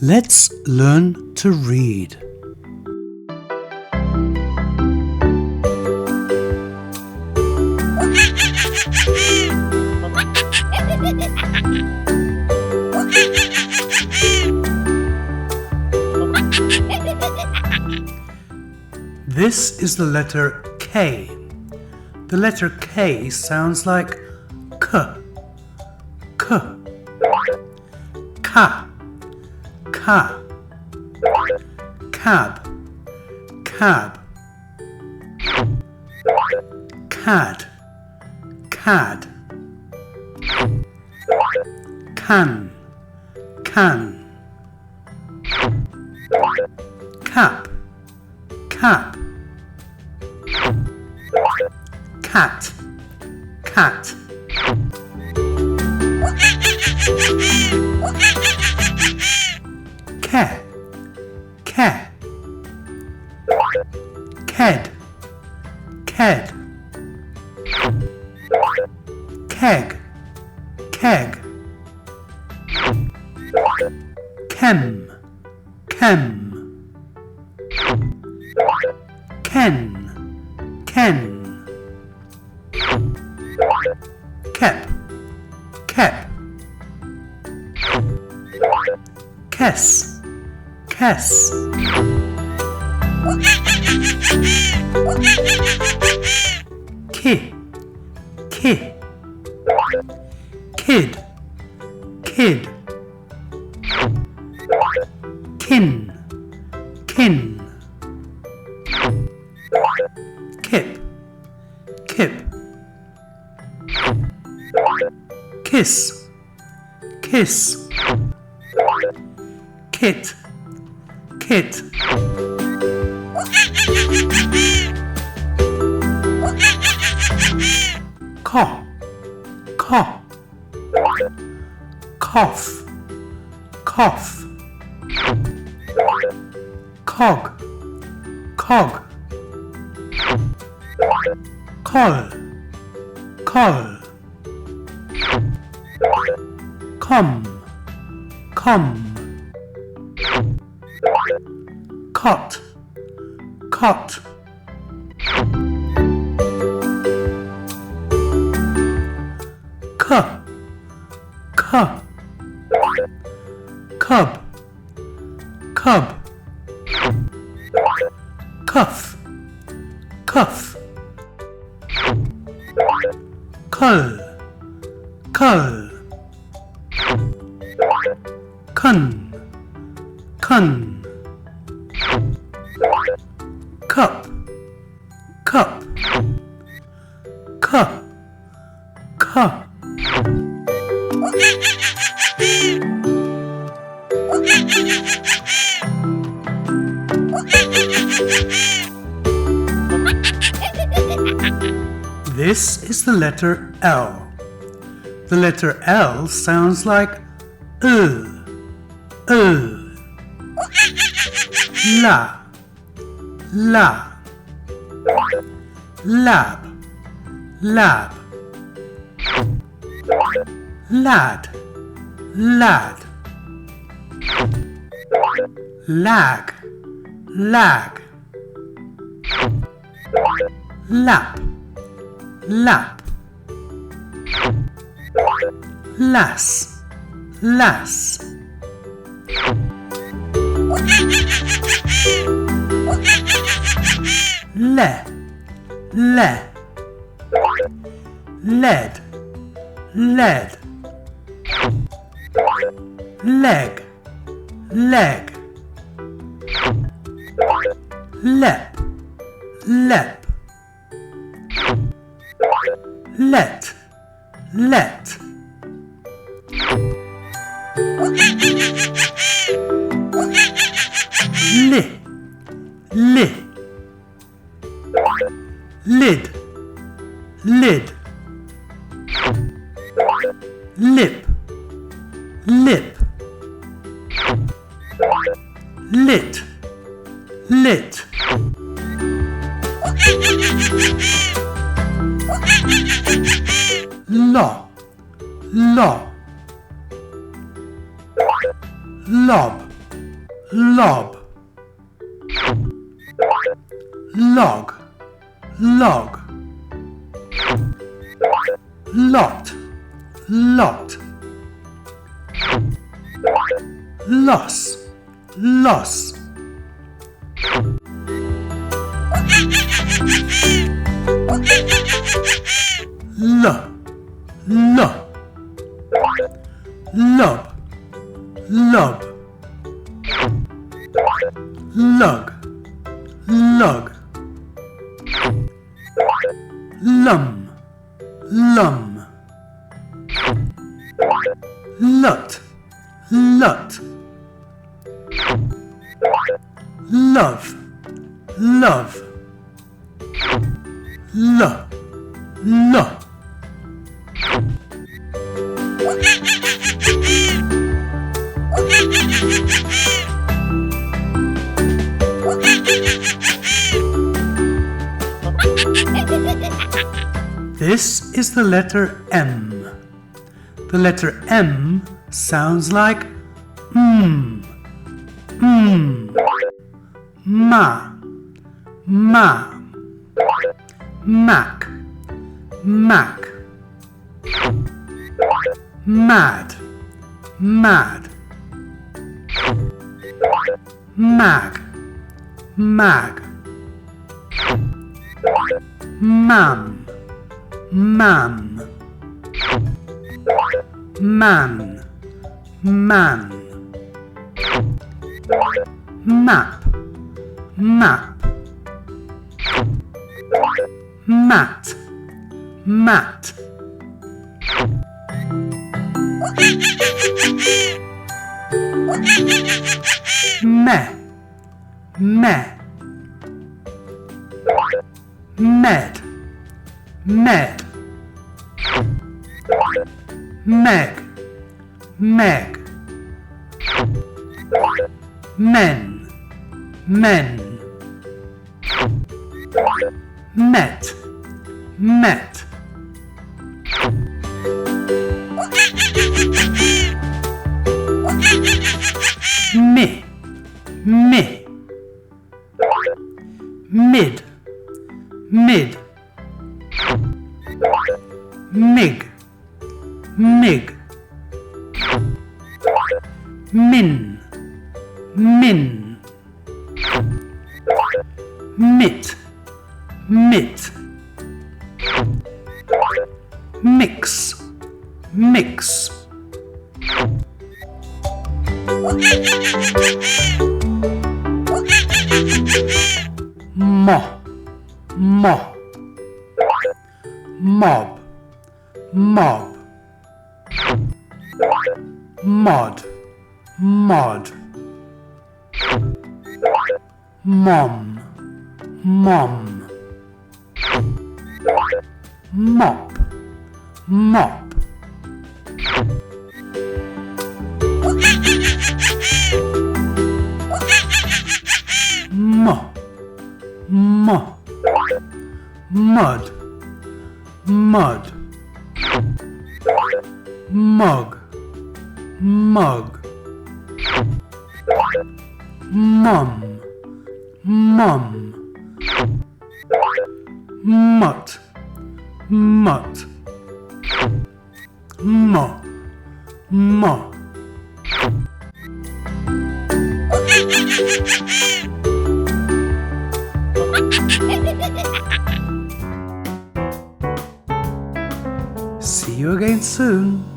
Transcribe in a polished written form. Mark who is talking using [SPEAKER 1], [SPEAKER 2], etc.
[SPEAKER 1] Let's learn to read. This is the letter K. The letter K sounds like K, K, Ka, Ka, Cab, Cab, Cad, Cad, Can, Can, Cap, Cap, Cat, Cat, Ke, Ke, Ked, Ked, Keg, Keg, Kem, Kem, Ken, Ken, Kep, Kep, Kes, Kes, Ki, Ki, Kid, Kid, Kin, Kin, Kip, Kip, Kiss, Kiss, Kit, Kit, Cough, Cough, Cough, Cough, Cog, Cog, Col, Col, Com, Com, Cot, Cot, Cup, Cup, Cub, Cub, Cuff, Cuff, Cull, Cull, Cun, Cun, Cup, Cup, Cup, Cup. This is the letter L. The letter L sounds like La, La, Lab, Lab, Lad, Lad, Lag, Lag, Lap, Lap, Lass, Lass, Le, Le, Lead, Lead, Leg, Leg, Lep, Lep, Let, Let, Li, Li, Lid, Lid, Lip, Lip, Lit, Lit, Law, Law, Lob, lob, log, log, lot, lot, loss, loss, lo, lo, lob, lob, lug, lug, lum, lum, lut, lut, love, love, lo, lo. This is the letter M. The letter M sounds like ma, ma, mac, mac, mad, mad, mag, mag, mam, mam, man, man, map, map, mat, mat, me, me, med, med, meg, meg, men, men, met, met, mi, mi, mid, mid, mig, mig, min, min, mit, mit, mix, mix, mo, mo, mob, mob, mod, mod, mom, mom, mop, mop, mo, mo, mud, mud, mug, mug, mum, mum, mutt, mutt, mo, mo. See you again soon.